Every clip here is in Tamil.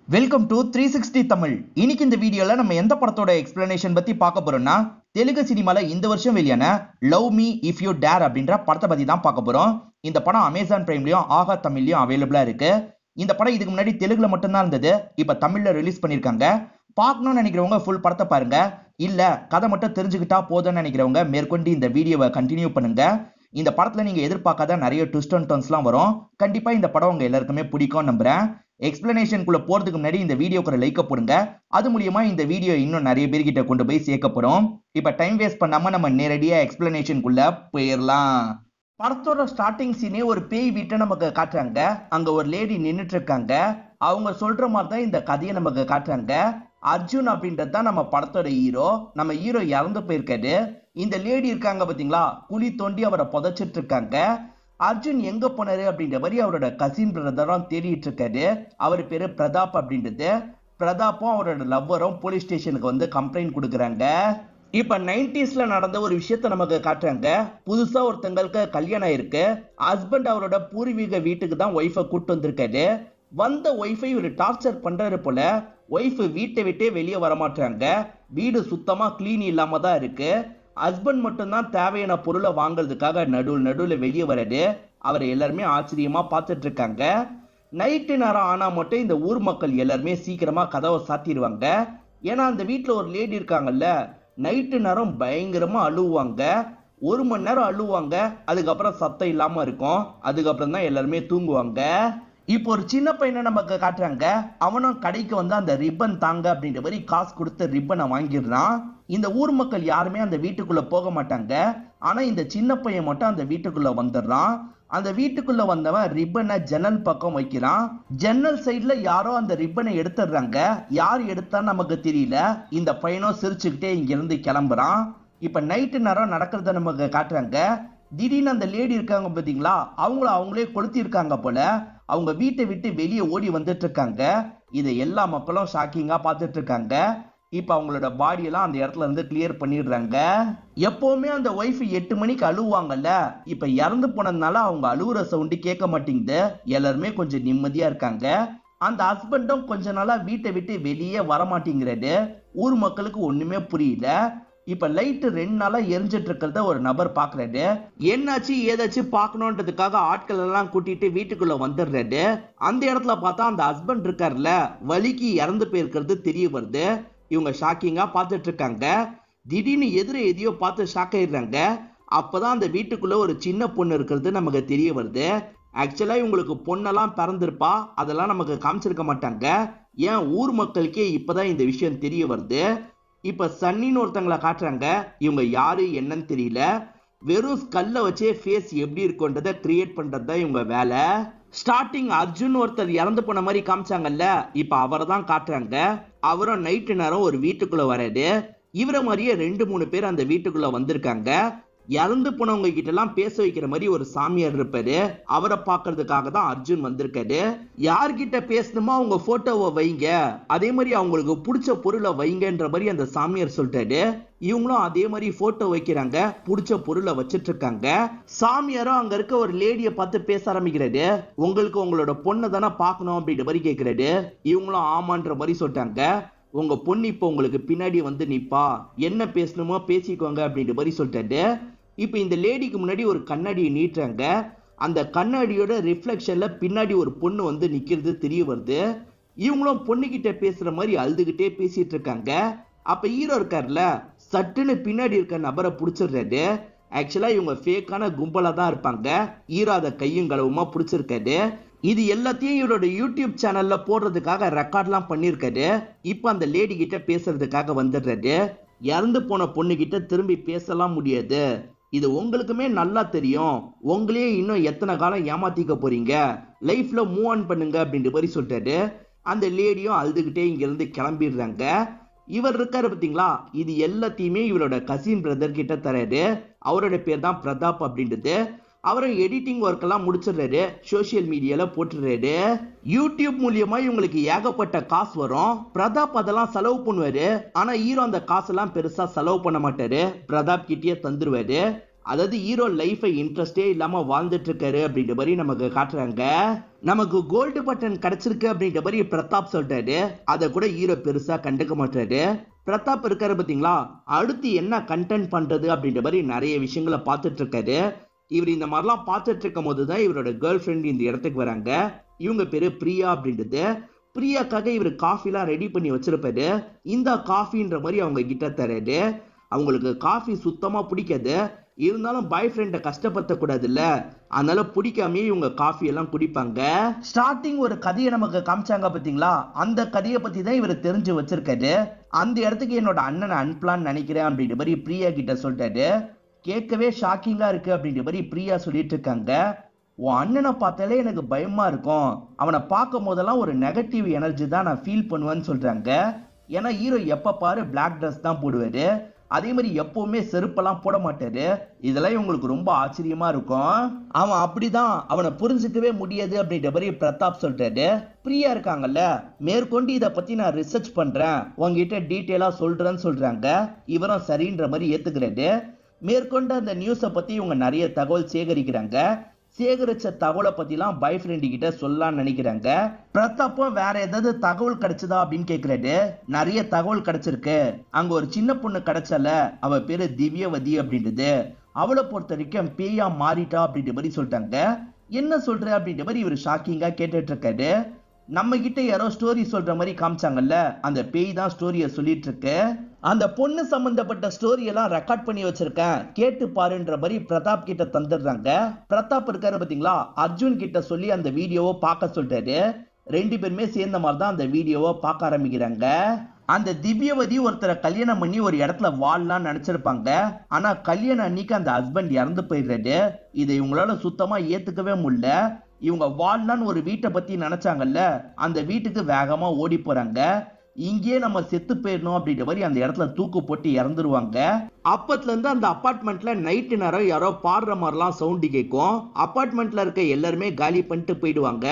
Welcome to 360 Tamil. இன்னைக்கு இந்த வீடியோல நம்ம எந்த படத்தோட எக்ஸ்பிளனேஷன் பத்தி பார்க்க போறோம்னா, தெலுங்கு சினிமால இந்த வருஷம் வெளியான love me if you dare அப்படின்ற படத்தை பத்தி தான் பார்க்க போறோம். இந்த படம் அமேசான் பிரைம்லயும் ஆஹா தமிழ்லயும் அவைலபிளா இருக்கு. இந்த படம் இதுக்கு முன்னாடி தெலுங்குல மட்டும்தான் இருந்தது, இப்ப தமிழ்ல ரிலீஸ் பண்ணிருக்காங்க. பார்க்கணும்னு நினைக்கிறவங்க ஃபுல் படத்தை பாருங்க. இல்ல கதை மட்டும் தெரிஞ்சுக்கிட்டா போதும்னு நினைக்கிறவங்க மேற்கொண்டு இந்த வீடியோவை கண்டினியூ பண்ணுங்க. இந்த படத்துல நீங்க எதிர்பார்க்காத நிறைய ட்விஸ்ட் அண்ட் டர்ன்ஸ்லாம் வரும். கண்டிப்பா இந்த படம் உங்க எல்லாருக்குமே பிடிக்கும் நம்புறேன். எக்ஸ்பிளனேஷனுக்குள்ள போறதுக்கு முன்னாடி இந்த வீடியோக்கு லைக் போடுங்க. அது மூலியமா இந்த வீடியோ இன்னும் நிறைய பேர்கிட்ட கொண்டு போய் சேர்க்கப்படும். இப்ப டைம் வேஸ்ட் பண்ணாம நம்ம நேரடியா எக்ஸ்பிளனேஷனுக்குள்ள போயிடலாம். படத்தோட ஸ்டார்டிங் சீனே ஒரு பேய் வீட்டை நமக்கு காட்டுறாங்க. அங்க ஒரு லேடி நின்றுட்டு இருக்காங்க. அவங்க சொல்ற மாதிரி தான் இந்த கதையை நமக்கு காட்டுறாங்க. அர்ஜுன் அப்படின்றது தான் நம்ம படத்தோட ஹீரோ. நம்ம ஹீரோ இறந்து போயிருக்காரு. இந்த லேடி இருக்காங்க பாத்தீங்களா, குழி தோண்டி அவரை புதைச்சிட்டு இருக்காங்க. அர்ஜுன் எங்க போனாரு அப்படின்ற மாதிரி அவரோட கசின் பிரதரும் தேடிட்டு இருக்காரு. அவர் பேரு பிரதாப் அப்படின்றது. பிரதாப்பும் அவரோட லவ்வரும் போலீஸ் ஸ்டேஷனுக்கு வந்து கம்ப்ளைண்ட் கொடுக்குறாங்க. இப்ப 90ஸ்ல நடந்த ஒரு விஷயத்த நமக்கு காட்டுறாங்க. புதுசா ஒருத்தங்களுக்கு கல்யாணம் ஆயிருக்கு. ஹஸ்பண்ட் அவரோட பூர்வீக வீட்டுக்கு தான் ஒய்ஃபை கூட்டு வந்திருக்காரு. வந்த ஒய்ஃபை இவர் டார்ச்சர் பண்றாரு போல. ஒய்ஃப் வீட்டை விட்டே வெளியே வரமாட்டாங்க. வீடு சுத்தமா கிளீன் இல்லாம தான் இருக்கு. ஹஸ்பண்ட் மட்டும்தான் தேவையான பொருளை வாங்குறதுக்காக நடுவில் வெளியே வராரு. அவரை எல்லாருமே ஆச்சரியமா பார்த்துட்டு இருக்காங்க. நைட்டு நேரம் ஆனா மட்டும் இந்த ஊர் மக்கள் எல்லாருமே சீக்கிரமா கதவை சாத்திடுவாங்க. ஏன்னா அந்த வீட்டுல ஒரு லேடி இருக்காங்கல்ல, நைட்டு நேரம் பயங்கரமா அழுவாங்க. 1 மணி நேரம் அழுவாங்க. அதுக்கப்புறம் சத்தம் இல்லாம இருக்கும். அதுக்கப்புறம் தான் எல்லாருமே தூங்குவாங்க. இப்போ ஒரு சின்ன பையனை நமக்கு காட்டுறாங்க. அவனும் கடைக்கு வந்து அந்த ரிப்பன் தாங்க அப்படின்ற மாதிரி காசு கொடுத்து ரிப்பனை வாங்கிடுறான். இந்த ஊர் மக்கள் யாருமே அந்த வீட்டுக்குள்ள போக மாட்டாங்க. ஆனா இந்த சின்ன பையன் மட்டும் அந்த வீட்டுக்குள்ள வந்துடுறான். அந்த வீட்டுக்குள்ள வந்தவன் ரிப்பனை ஜன்னல் பக்கம் வைக்கிறான். ஜன்னல் சைட்ல யாரோ அந்த ரிப்பனை எடுத்துடுறாங்க. யார் எடுத்தான்னு நமக்கு தெரியல. இந்த பையனும் சிரிச்சுக்கிட்டே இங்க இருந்து கிளம்புறான். இப்ப நைட்டு நேரம் நடக்கிறத நமக்கு காட்டுறாங்க. திடீர்னு அந்த லேடி இருக்காங்க பாத்தீங்களா, அவங்களே கொளுத்தி இருக்காங்க போல. அவங்க வீட்டை விட்டு வெளியே ஓடி வந்துட்டு இருக்காங்க. இதை எல்லா மக்களும் ஷாக்கிங்கா பார்த்துட்டு இருக்காங்க. இப்ப அவங்களோட பாடியெல்லாம் அந்த இடத்துல இருந்து கிளியர் பண்ணிடுறாங்க. எப்பவுமே அந்த ஒய்ஃப் 8 மணிக்கு அழுவாங்கல்ல, இப்ப இறந்து போனதுனால அவங்க அழுவுற சவுண்டு கேட்க மாட்டேங்குது. எல்லாருமே கொஞ்சம் நிம்மதியா இருக்காங்க. அந்த ஹஸ்பண்டும் கொஞ்ச நாளா வீட்டை விட்டு வெளியே வரமாட்டேங்கிறாரு. ஊர் மக்களுக்கு ஒண்ணுமே புரியல. இப்ப லைட் 2 நாளா எரிஞ்சிட்டு இருக்கிறத ஒரு நபர் பாக்குறாரு. என்னாச்சு ஏதாச்சும் பாக்கணும்ன்றதுக்காக ஆட்கள் எல்லாம் கூட்டிட்டு வீட்டுக்குள்ள வந்துடுறாரு. அந்த இடத்துல பார்த்தா அந்த ஹஸ்பண்ட் இருக்காருல்ல, வலிக்கு இறந்து போயிருக்கிறது தெரிய வருது. இவங்க ஷாக்கிங்கா பார்த்துட்டு இருக்காங்க. திடீர்னு எதையோ பார்த்து ஷாக் ஆயிடுறாங்க. அப்பதான் அந்த வீட்டுக்குள்ள ஒரு சின்ன பொண்ணு இருக்கிறது நமக்கு தெரிய வருது. ஆக்சுவலா இவங்களுக்கு பொண்ணெல்லாம் பிறந்திருப்பா, அதெல்லாம் நமக்கு காமிச்சிருக்க மாட்டாங்க. ஏன் ஊர் மக்களுக்கே இப்பதான் இந்த விஷயம் தெரிய வருது. இப்ப சன்னின்னு ஒருத்தங்களை காட்டுறாங்க. இவங்க யாரு என்னன்னு தெரியல. வெறும் ஸ்கல்ல வச்சே ஃபேஸ் எப்படி இருக்குன்றத கிரியேட் பண்றது தான் இவங்க வேலை. ஸ்டார்டிங் அர்ஜுன் ஒருத்தர் இறந்து போன மாதிரி காமிச்சாங்கல்ல, இப்ப அவரை தான் காட்டுறாங்க. அவரும் நைட்டு நேரம் ஒரு வீட்டுக்குள்ள வராரு. இவரை மாதிரியே 2-3 பேர் அந்த வீட்டுக்குள்ள வந்திருக்காங்க. இறந்து போனவங்க கிட்ட எல்லாம் பேச வைக்கிற மாதிரி ஒரு சாமியார் இருப்பாரு. அவரை பாக்குறதுக்காக தான் அர்ஜுன் வந்திருக்காரு. யார்கிட்ட பேசணுமோ அவங்க போட்டோவை வைங்க, அதே மாதிரி அவங்களுக்கு பிடிச்ச பொருளை வைங்கன்ற மாதிரி அந்த சாமியார் சொல்லிட்டாரு. இவங்களும் அதே மாதிரி போட்டோ வைக்கிறாங்க. பிடிச்ச பொருளை வச்சிட்டு இருக்காங்க. சாமியாரும் அங்க இருக்க ஒரு லேடிய பார்த்து பேச ஆரம்பிக்கிறாரு. உங்களுக்கு உங்களோட பொண்ணை தானே பாக்கணும் அப்படின்ற மாதிரி கேட்கிறாரு. இவங்களும் ஆமான்ற மாதிரி சொல்லிட்டாங்க. உங்க பொண்ணு இப்ப உங்களுக்கு பின்னாடி வந்து நிப்பா, என்ன பேசணுமோ பேசிக்கோங்க அப்படின்ற மாதிரி சொல்லிட்டாரு. இப்ப இந்த லேடிக்கு முன்னாடி ஒரு கண்ணாடியை நீட்டுறாங்க. அந்த கண்ணாடியோட ரிஃப்ளெக்ஷன்ல பின்னாடி ஒரு பொண்ணு வந்து நிக்கிறது தெரிய வருது. இவங்களும் பொண்ணுகிட்ட பேசுற மாதிரி அழுதுகிட்டே பேசிட்டு இருக்காங்க. அப்ப ஹீரோ இருக்காருல்ல, சட்டுன்னு பின்னாடி இருக்க நபரை பிடிச்சிடுறாரு. ஆக்சுவலா இவங்க ஃபேக்கான கும்பலா தான் இருப்பாங்க. ஹீரோ அதை கையும் களவுமா பிடிச்சிருக்காரு. இது எல்லாத்தையும் இவரோட யூடியூப் சேனல்ல போடுறதுக்காக ரெக்கார்ட்லாம் பண்ணிருக்காரு. இப்ப அந்த லேடி கிட்ட பேசுறதுக்காக வந்துடுறாரு. இறந்து போன பொண்ணு கிட்ட திரும்பி பேசலாம் முடியாது, இது உங்களுக்குமே நல்லா தெரியும். உங்களையே இன்னும் எத்தனை காலம் ஏமாத்திக்க போறீங்க, லைஃப்ல மூவ் ஆன் பண்ணுங்க அப்படின்ற மாதிரி சொல்லிட்டாரு. அந்த லேடியும் அழுதுகிட்டே இங்க இருந்து கிளம்பிடுறாங்க. இவர் இருக்காரு பாத்தீங்களா, இது எல்லாத்தையுமே இவரோட கசின் பிரதர் கிட்ட தராரு. அவரோட பேர் தான் பிரதாப் அப்படின்றது. அவரும் எடிட்டிங் ஒர்க் எல்லாம் முடிச்சிடுறாரு. சோசியல் மீடியால போட்டுறாரு. யூடியூப் மூலியமா இவங்களுக்கு ஏகப்பட்ட காசு வரும். பிரதாப் அதெல்லாம் செலவு பண்ணுவாரு. ஆனா ஹீரோ அந்த காசெல்லாம் பெருசா செலவு பண்ண மாட்டாரு. பிரதாப் கிட்டயே தந்துருவாரு. அதாவது ஹீரோ லைஃபை இன்ட்ரெஸ்டே இல்லாம வாழ்ந்துட்டு இருக்காரு அப்படின்ற மாதிரி நமக்கு காட்டுறாங்க. நமக்கு கோல்டு பட்டன் கிடைச்சிருக்கு அப்படின்ற மாதிரி பிரதாப் சொல்றாரு. அதை கூட ஹீரோ பெருசா கண்டுக்க மாட்டாரு. பிரதாப் இருக்காரு பாத்தீங்களா, அடுத்து என்ன கண்டென்ட் பண்றது அப்படின்ற மாதிரி நிறைய விஷயங்களை பார்த்துட்டு இருக்காரு. இவர் இந்த மாதிரிலாம் பார்த்துட்டு இருக்கும் போதுதான் இவரோட கேர்ள் ஃப்ரெண்ட் இந்த இடத்துக்கு வராங்க. இவங்க பேரு பிரியா அப்படின்றது. பிரியாக்காக இவர் காஃபிலாம் ரெடி பண்ணி வச்சிருப்பாரு. இந்த காஃபின்ற மாதிரி அவங்க கிட்ட தராரு. அவங்களுக்கு காஃபி சுத்தமா பிடிக்காது. இருந்தாலும் பாய் ஃப்ரெண்டை கஷ்டப்படுத்த கூடாது இல்ல, அதனால பிடிக்காமே இவங்க காஃபி எல்லாம் குடிப்பாங்க. ஸ்டார்டிங் ஒரு கதையை நமக்கு காமிச்சாங்க பாத்தீங்களா, அந்த கதையை பத்தி தான் இவர் தெரிஞ்சு வச்சிருக்காரு. அந்த இடத்துக்கு என்னோட அண்ணனை அனுப்பலான்னு நினைக்கிறேன் அப்படின்ற மாதிரி பிரியா கிட்ட சொல்லிட்டாரு. கேட்கவே ஷாக்கிங்கா இருக்கு அப்படின்ற மாதிரி பிரியா சொல்லிட்டு இருக்காங்க. உன் அண்ணனை பார்த்தாலே எனக்கு பயமா இருக்கும், அவனை பார்க்கும் போதெல்லாம் ஒரு நெகட்டிவ் எனர்ஜி தான் நான் ஃபீல் பண்ணுவேன்னு சொல்றாங்க. ஏன்னா ஹீரோ எப்ப பாரு பிளாக் ட்ரெஸ் தான் போடுவாரு, அதே மாதிரி எப்பவுமே செருப்பெல்லாம் போட மாட்டாரு. இதெல்லாம் இவங்களுக்கு ரொம்ப ஆச்சரியமா இருக்கும். அவன் அப்படிதான், அவனை புரிஞ்சுக்கவே முடியாது அப்படின்ற மாதிரி பிரதாப் சொல்றாரு. பிரியா இருக்காங்கல்ல, மேற்கொண்டு இதை பத்தி நான் ரிசர்ச் பண்றேன், உங்ககிட்ட டீட்டெயிலா சொல்றேன்னு சொல்றாங்க. இவரும் சரின்ற மாதிரி ஏத்துக்கிறாரு. மேற்கொண்டு அந்த நியூஸை பத்தி இவங்க நிறைய தகவல் சேகரிக்கிறாங்க. சேகரிச்ச தகவலை பத்திலாம் பாய் ஃப்ரெண்டு கிட்ட சொல்லலாம்னு நினைக்கிறாங்க. பிரதாப்பும் வேற ஏதாவது தகவல் கிடைச்சதா அப்படின்னு கேக்குறாரு. நிறைய தகவல் கிடைச்சிருக்கு. அங்க ஒரு சின்ன பொண்ணு கிடைச்சல, அவ பேரு திவ்யவதி அப்படின்றது. அவளை பொறுத்த வரைக்கும் பேயா மாறிட்டா அப்படின்ற மாதிரி சொல்லிட்டாங்க. என்ன சொல்ற அப்படின்ற மாதிரி இவர் ஷாக்கிங்கா கேட்டுட்டு இருக்காரு. நம்ம கிட்ட யாரோ ஸ்டோரி சொல்ற மாதிரி காமிச்சாங்கல்ல, அந்த பேய் தான் ஸ்டோரிய சொல்லிட்டு இருக்கு. அந்த பொண்ணு சம்பந்தப்பட்ட ஸ்டோரி எல்லாம் ரெக்கார்ட் பண்ணி வச்சிருக்கேன், கேட்டு பாருன்ற மாதிரி பிரதாப் கிட்ட தந்துடுறாங்க. பிரதாப் இருக்காரு பாத்தீங்களா, அர்ஜுன் கிட்ட சொல்லி அந்த வீடியோவை பார்க்க சொல்றாரு. ரெண்டு பேருமே சேர்ந்த மாதிரி தான் அந்த வீடியோவை பார்க்க ஆரம்பிக்கிறாங்க. அந்த திவ்யவதி ஒருத்தரை கல்யாணம் பண்ணி ஒரு இடத்துல வாழலாம்னு நினைச்சிருப்பாங்க. ஆனா கல்யாணம் அன்னைக்கு அந்த ஹஸ்பண்ட் இறந்து போயிடுறாரு. இதை இவங்களால சுத்தமா ஏத்துக்கவே முடியல. இவங்க வாழலான்னு ஒரு வீட்டை பத்தி நினைச்சாங்கல்ல, அந்த வீட்டுக்கு வேகமா ஓடி போறாங்க. இங்கே நம்ம செத்து போயிடணும் அப்படின்ற மாதிரி அந்த இடத்துல தூக்கு போட்டு இறந்துருவாங்க. அப்பத்துல இருந்து அந்த அபார்ட்மெண்ட்ல நைட்டு நேரம் யாரோ பாடுற மாதிரிலாம் சவுண்டு கேட்கும். அபார்ட்மெண்ட்ல இருக்க எல்லாருமே காலி பண்ணிட்டு போயிடுவாங்க.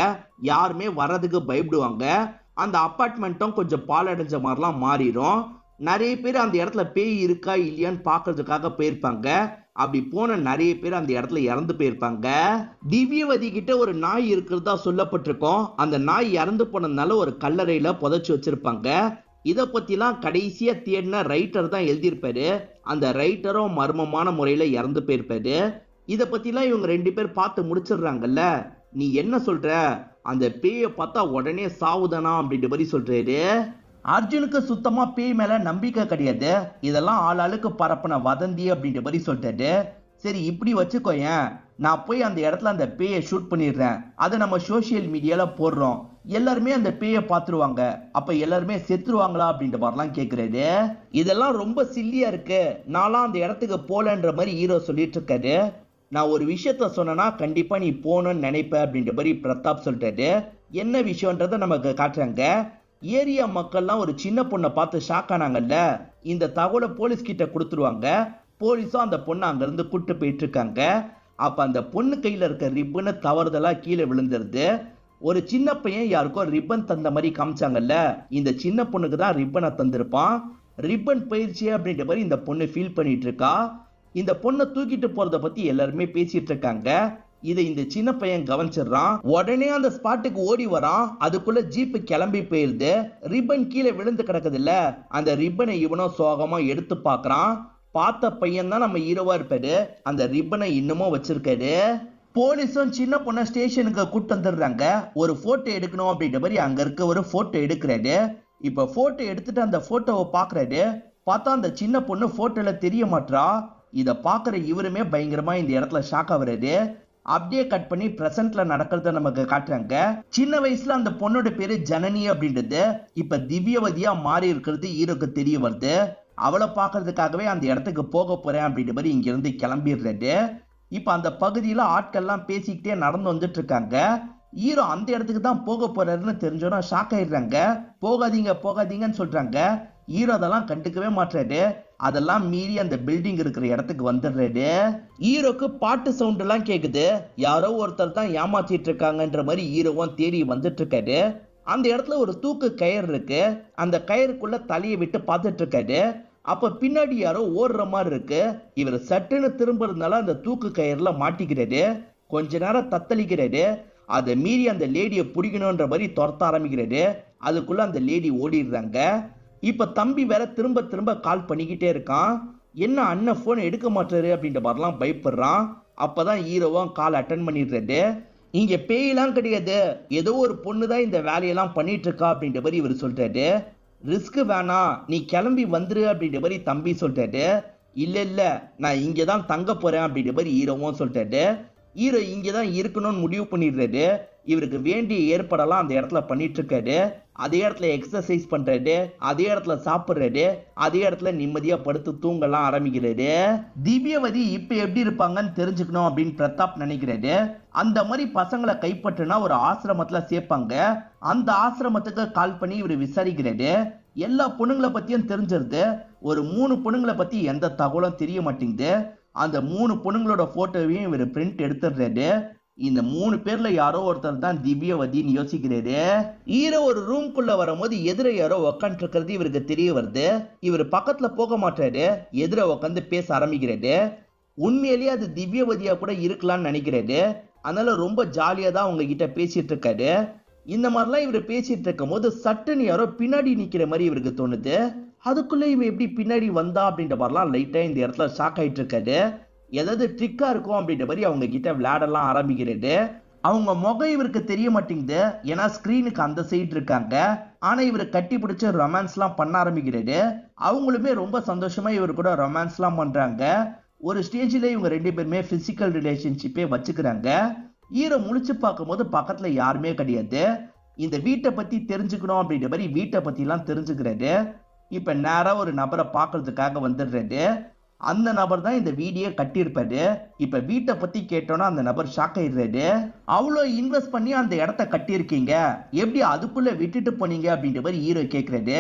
யாருமே வர்றதுக்கு பயப்படுவாங்க. அந்த அபார்ட்மெண்ட்டும் கொஞ்சம் பாலடைஞ்ச மாதிரிலாம் மாறிடும். நிறைய பேர் அந்த இடத்துல பேய் இருக்கா இல்லையான்னு பாக்குறதுக்காக போயிருப்பாங்க. அப்படி போன நிறைய பேர் அந்த இடத்துல இறந்து போயிருப்பாங்க. திவ்யவதி கிட்ட ஒரு நாய் இருக்கிறதா சொல்லப்பட்டிருக்கோம். அந்த நாய் இறந்து போனதுனால ஒரு கல்லறையில புதைச்சு வச்சிருப்பாங்க. இத பத்திலாம் கடைசியா தேடின ரைட்டர் தான் எழுதியிருப்பாரு. அந்த ரைட்டரும் மர்மமான முறையில இறந்து போயிருப்பாரு. இத பத்திலாம் இவங்க ரெண்டு பேர் பார்த்து முடிச்சிடுறாங்கல்ல. நீ என்ன சொல்ற, அந்த பேயை பார்த்தா உடனே சாவுதானா அப்படின்ற மாதிரி சொல்றாரு. அர்ஜுனுக்கு சுத்தமா பேய் மேல நம்பிக்கை கிடையாது. இதெல்லாம் ஆளாளுக்கு பரப்பின வதந்தி அப்படின்ற மாதிரி சொல்லிட்டாரு. சரி இப்படி வச்சுக்கோயேன், நான் போய் அந்த இடத்துல அந்த பேயை ஷூட் பண்ணிடுறேன், அதை நம்ம சோசியல் மீடியால போடுறோம், எல்லாருமே அந்த பேயை பார்த்துருவாங்க, அப்ப எல்லாருமே செத்துருவாங்களா அப்படின்ற மாதிரிலாம் கேட்கிறாரு. இதெல்லாம் ரொம்ப சில்லியா இருக்கு, நான்லாம் அந்த இடத்துக்கு போலன்ற மாதிரி ஹீரோ சொல்லிட்டு இருக்காரு. நான் ஒரு விஷயத்த சொன்னா கண்டிப்பா நீ போகணும்னு நினைப்ப அப்படின்ற மாதிரி பிரதாப் சொல்லிட்டாரு. என்ன விஷயம்ன்றத நமக்கு காட்டுறாங்க. ஏரியா மக்கள்லாம் ஒரு சின்ன பொண்ணை பார்த்து ஷாக் ஆனாங்கல்ல, இந்த தகவலை போலீஸ் கிட்ட கொடுத்துருவாங்க. போலீஸும் அந்த பொண்ணை அங்கிருந்து கூட்டு போயிட்டு இருக்காங்க. அப்ப அந்த பொண்ணு கையில இருக்க ரிப்பனை தவறுதலா கீழே விழுந்துருது. ஒரு சின்ன பையன் யாருக்கோ ரிப்பன் தந்த மாதிரி காமிச்சாங்கல்ல, இந்த சின்ன பொண்ணுக்கு தான் ரிப்பனை தந்திருப்பான். ரிப்பன் போயிடுச்சு அப்படின்ற மாதிரி இந்த பொண்ணு ஃபீல் பண்ணிட்டு இருக்கா. இந்த பொண்ணை தூக்கிட்டு போறத பத்தி எல்லாருமே பேசிட்டு இருக்காங்க. இதை இந்த சின்ன பையன் கவனிச்சிடறான். உடனே அந்த ஸ்பாட்டுக்கு ஓடி வரான். அதுக்குள்ள ஜீப் கிளம்பி போயிருது. ரிப்பன் கீழே விழுந்து கிடக்குது இல்ல, அந்த ரிப்பனை இவனும் சோகமா எடுத்து பாக்குறான். பார்த்த பையன் தான் நம்ம ஹீரோவா இருப்பாரு. அந்த ரிப்பனை இன்னமும் வச்சிருக்காரு. போலீஸும் சின்ன பொண்ணை ஸ்டேஷனுக்கு கூட்டு வந்துடுறாங்க. ஒரு போட்டோ எடுக்கணும் அப்படின்ற மாதிரி அங்க இருக்க ஒரு போட்டோ எடுக்கிறாரு. இப்ப போட்டோ எடுத்துட்டு அந்த போட்டோவை பாக்குறாரு. பார்த்தா அந்த சின்ன பொண்ணு போட்டோல தெரிய மாட்டா. இத பாக்குற இவருமே பயங்கரமா இந்த இடத்துல ஷாக் ஆகுறாரு. அப்படியே கட் பண்ணி பிரசன்ட்ல நடக்கிறத நமக்கு காட்டுறாங்க. சின்ன வயசுல அந்த பொண்ணோட பேரு ஜனனி அப்படின்றது இப்ப திவ்யவதியா மாறி இருக்கிறது ஹீரோக்கு தெரிய வருது. அவளை பாக்குறதுக்காகவே அந்த இடத்துக்கு போக போறேன் அப்படின்ற மாதிரி இங்க இருந்து கிளம்பிடுறாரு. இப்ப அந்த பகுதியில ஆட்கள்லாம் பேசிக்கிட்டே நடந்து வந்துட்டு இருக்காங்க. ஹீரோ அந்த இடத்துக்கு தான் போக போறாருன்னு தெரிஞ்சோன்னா ஷாக் ஆயிடுறாங்க. போகாதீங்க போகாதீங்கன்னு சொல்றாங்க. ஹீரோ அதெல்லாம் கண்டுக்கவே மாட்டாரு. அதெல்லாம் மீறி அந்த பில்டிங் இருக்கிற இடத்துக்கு வந்துடுறாரு. ஹீரோக்கு பாட்டு சவுண்ட் எல்லாம் கேக்குது. யாரோ ஒருத்தர் தான் ஏமாத்திட்டு இருக்காங்கன்ற மாதிரி ஹீரோவும் தேடி வந்துட்டு இருக்காரு. அந்த இடத்துல ஒரு தூக்கு கயிறு இருக்கு. அந்த கயிறுக்குள்ள தலையை விட்டு பார்த்துட்டு இருக்காரு. அப்ப பின்னாடி யாரோ ஓடுற மாதிரி இருக்கு. இவர் சட்டுன்னு திரும்புறதுனால அந்த தூக்கு கயிறுல மாட்டிக்கிறாரு. கொஞ்ச நேரம் தத்தளிக்கிறாரு. அதை மீறி அந்த லேடியை பிடிக்கணும்ன்ற மாதிரி துரத்த ஆரம்பிக்கிறாரு. அதுக்குள்ள அந்த லேடி ஓடிடுறாங்க. இப்ப தம்பி வேற திரும்ப திரும்ப கால் பண்ணிக்கிட்டே இருக்கான். என்ன அண்ணன் போன் எடுக்க மாட்டாரு அப்படின்ற மாதிரிலாம் பயப்படுறான். அப்பதான் ஹீரோவும் கால் அட்டன் பண்ணிடுறாரு. இங்க பேயெல்லாம் கிடையாது, ஏதோ ஒரு பொண்ணு தான் இந்த வேலையெல்லாம் பண்ணிட்டு இருக்கா அப்படின்ற மாதிரி இவர் சொல்றாரு. ரிஸ்க் வேணாம், நீ கிளம்பி வந்துரு அப்படின்ற மாதிரி தம்பி சொல்றாரு. இல்ல இல்ல, நான் இங்கதான் தங்க போறேன் அப்படின்ற மாதிரி ஹீரோவும் சொல்றாரு. ஹீரோ இங்கதான் இருக்கணும்னு முடிவு பண்ணிடுறாரு. இவருக்கு வேண்டிய ஏற்பாடெல்லாம் அந்த இடத்துல பண்ணிட்டு இருக்காரு. அதே இடத்துல எக்ஸசைஸ் பண்றாரு, அதே இடத்துல சாப்பிடுறாரு, அதே இடத்துல நிம்மதியா படுத்து தூங்கலாம் ஆரம்பிக்கிறாரு. திவ்யவதி இப்ப எப்படி இருப்பாங்கன்னு தெரிஞ்சுக்கணும் அப்படின்னு பிரதாப் நினைக்கிறாரு. அந்த மாதிரி பசங்களை கைப்பற்றினா ஒரு ஆசிரமத்துல சேர்ப்பாங்க. அந்த ஆசிரமத்துக்கு கால் பண்ணி இவர் விசாரிக்கிறாரு. எல்லா பொண்ணுங்களை பத்தியும் தெரிஞ்சிருது. ஒரு 3 பொண்ணுங்களை பத்தி எந்த தகவலும் தெரிய மாட்டேங்குது. அந்த 3 பொண்ணுங்களோட போட்டோவையும் இவர் பிரிண்ட் எடுத்துடுறாரு. இந்த 3 பேர்ல யாரோ ஒருத்தர் தான் திவ்யவதின்னு யோசிக்கிறாரு. ஹீரோ ஒரு ரூம்குள்ள வரும்போது எதிர யாரோ உக்காந்து இருக்கிறது இவருக்கு தெரிய வருது. இவர் பக்கத்துல போக மாட்டாரு, எதிர உக்காந்து பேச ஆரம்பிக்கிறாரு. உண்மையிலேயே அது திவ்யவதியா கூட இருக்கலாம்னு நினைக்கிறாரு. அதனால ரொம்ப ஜாலியா தான் அவங்க கிட்ட பேசிட்டு இருக்காரு. இந்த மாதிரிலாம் இவர் பேசிட்டு இருக்கும் போது சட்டுன்னு யாரோ பின்னாடி நிக்கிற மாதிரி இவருக்கு தோணுது. அதுக்குள்ள இவ எப்படி பின்னாடி வந்தா அப்படின்ற மாதிரிலாம் லைட்டா இந்த இடத்துல ஷாக் ஆயிட்டு இருக்காரு. ஏதாவது ட்ரிக்கா இருக்கும் அப்படின்ற மாதிரி அவங்க கிட்ட விளையாடலாம் ஆரம்பிக்கிறது. அவங்க முகம் இவருக்கு தெரிய மாட்டேங்குது, ஏன்னா ஸ்கிரீனுக்கு அந்த சைடு இருக்காங்க. ஆனா இவரை கட்டி பிடிச்சு ரொமான்ஸ்லாம் பண்ண ஆரம்பிக்கிறாரு. அவங்களுமே ரொம்ப சந்தோஷமா இவர் கூட ரொமான்ஸ்லாம் பண்றாங்க. ஒரு ஸ்டேஜ்ல இவங்க 2 பேருமே பிசிக்கல் ரிலேஷன்ஷிப்பே வச்சுக்கிறாங்க. ஹீரோ முழிச்சு பார்க்கும்போது பக்கத்துல யாருமே கிடையாது. இந்த வீட்டை பத்தி தெரிஞ்சுக்கணும் அப்படின்ற மாதிரி வீட்டை பத்தி எல்லாம் தெரிஞ்சுக்கிறாரு. இப்ப நேரா ஒரு நபரை பாக்குறதுக்காக வந்துடுறாரு. அந்த நபர் தான் இந்த வீடியோ கட்டியிருப்பாரு. இப்ப வீட்டை பத்தி கேட்டோன்னா அந்த நபர் ஷாக் ஆயிடுறாரு. அவ்வளோ இன்வெஸ்ட் பண்ணி அந்த இடத்த கட்டியிருக்கீங்க, எப்படி அதுக்குள்ள விட்டுட்டு போனீங்க அப்படின்ற மாதிரி ஹீரோ கேட்கிறாரு.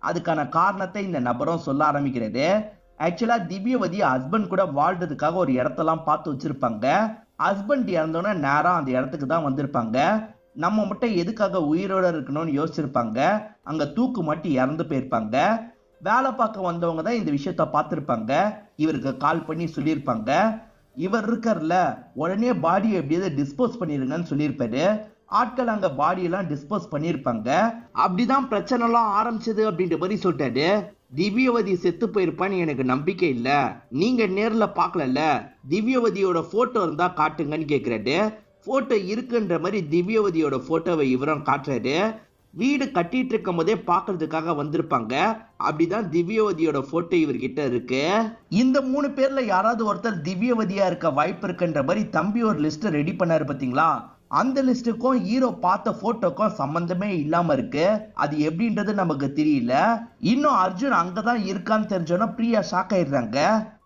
அதுக்கான காரணத்தை இந்த நபரும் சொல்ல ஆரம்பிக்கிறாரு. ஆக்சுவலா திவ்யவதி ஹஸ்பண்ட் கூட வாழ்றதுக்காக ஒரு இடத்தெல்லாம் பார்த்து வச்சிருப்பாங்க. ஹஸ்பண்ட் இறந்தோன்னா நேரம் அந்த இடத்துக்கு தான் வந்திருப்பாங்க. நம்ம மட்டும் எதுக்காக உயிரோட இருக்கணும்னு யோசிச்சிருப்பாங்க. அங்க தூக்கு மாட்டி இறந்து போயிருப்பாங்க. வேலை பார்க்க வந்தவங்க தான் இந்த விஷயத்த பார்த்திருப்பாங்க. இவருக்கு கால் பண்ணி சொல்லியிருப்பாங்க. இவர் இருக்கார்ல, உடனே பாடியை எப்படியாவது டிஸ்போஸ் பண்ணிருங்கன்னு சொல்லியிருப்பாரு. ஆட்கள் அங்க பாடியெல்லாம் டிஸ்போஸ் பண்ணியிருப்பாங்க. அப்படிதான் பிரச்சனை எல்லாம் ஆரம்பிச்சது அப்படின்ற மாதிரி சொல்லிட்டாரு. திவ்யவதி செத்து போயிருப்பான்னு எனக்கு நம்பிக்கை இல்ல, நீங்க நேர்ல பாக்கல, திவ்யவதியோட போட்டோ இருந்தா காட்டுங்கன்னு கேக்குறாரு. போட்டோ இருக்குன்ற மாதிரி திவ்யவதியோட போட்டோவை இவரும் காட்டுறாரு. வீடு கட்டிட்டு இருக்கும் போதே பாக்குறதுக்காக வந்திருப்பாங்க. அப்படிதான் திவ்யவதியோட போட்டோ இவர்கிட்ட இருக்கு. இந்த 3 பேர்ல யாராவது ஒருத்தர் திவ்யவதியா இருக்க வாய்ப்பு இருக்குன்ற மாதிரி தம்பி ஒரு லிஸ்ட் ரெடி பண்ணாரு பாத்தீங்களா. அந்த லிஸ்டுக்கும் ஹீரோ பார்த்த போட்டோக்கும் சம்பந்தமே இல்லாம இருக்கு. அது எப்படின்றது நமக்கு தெரியல. இன்னும் அர்ஜுன் அங்கதான் இருக்கான்னு தெரிஞ்சோன்னா பிரியா ஷாக் ஆயிடுறாங்க.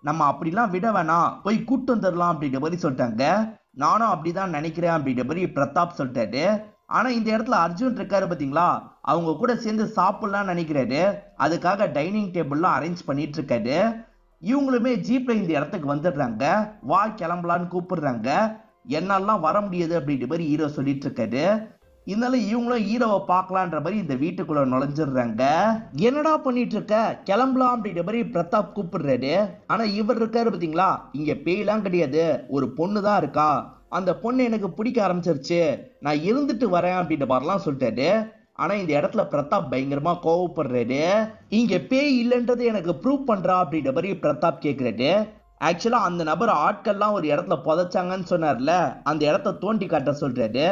நம்ம அப்படிலாம் விட வேணாம், போய் கூட்டு வந்துடலாம் அப்படின்ற மாதிரி சொல்லிட்டாங்க. நானும் அப்படிதான் நினைக்கிறேன் அப்படின்ற மாதிரி பிரதாப் சொல்லிட்டாரு. ஆனா இந்த இடத்துல அர்ஜுன் இருக்காரு பாத்தீங்களா, அவங்க கூட சேர்ந்து சாப்பிடலாம் நினைக்கிறாரு. அதுக்காக டைனிங் டேபிள்லாம் அரேஞ்ச் பண்ணிட்டு இருக்காரு. இவங்களுமே ஜீப்ல இந்த இடத்துக்கு வந்துடுறாங்க. வா கிளம்பலான்னு கூப்பிடுறாங்க. என்னாலாம் வர முடியாது அப்படின்ற மாதிரி ஹீரோ சொல்லிட்டு இருக்காரு. இதனால இவங்களும் ஹீரோவை பார்க்கலான்ற மாதிரி இந்த வீட்டுக்குள்ள நுழைஞ்சிடுறாங்க. என்னடா பண்ணிட்டு இருக்க, கிளம்பலாம் அப்படின்ற மாதிரி பிரதாப் கூப்பிடுறாரு. ஆனா இவர் இருக்காரு பாத்தீங்களா, இங்க பேயெல்லாம் கிடையாது, ஒரு பொண்ணு தான் இருக்கா. அந்த பொண்ணு எனக்கு பிடிக்க ஆரம்பிச்சிருச்சு, நான் இருந்துட்டு வரேன் அப்படின்ற மாதிரிலாம் சொல்லிட்டாரு. ஆனா இந்த இடத்துல பிரதாப் பயங்கரமா கோவப்படுறாரு. இங்க பேய் இல்லைன்றது எனக்கு ப்ரூவ் பண்றா அப்படின்ற மாதிரி பிரதாப் கேட்கிறாரு. ஆக்சுவலா அந்த நபர் ஆட்கள்லாம் ஒரு இடத்துல புதைச்சாங்கன்னு சொன்னார்ல, அந்த இடத்த தோண்டி காட்ட சொல்றாரு.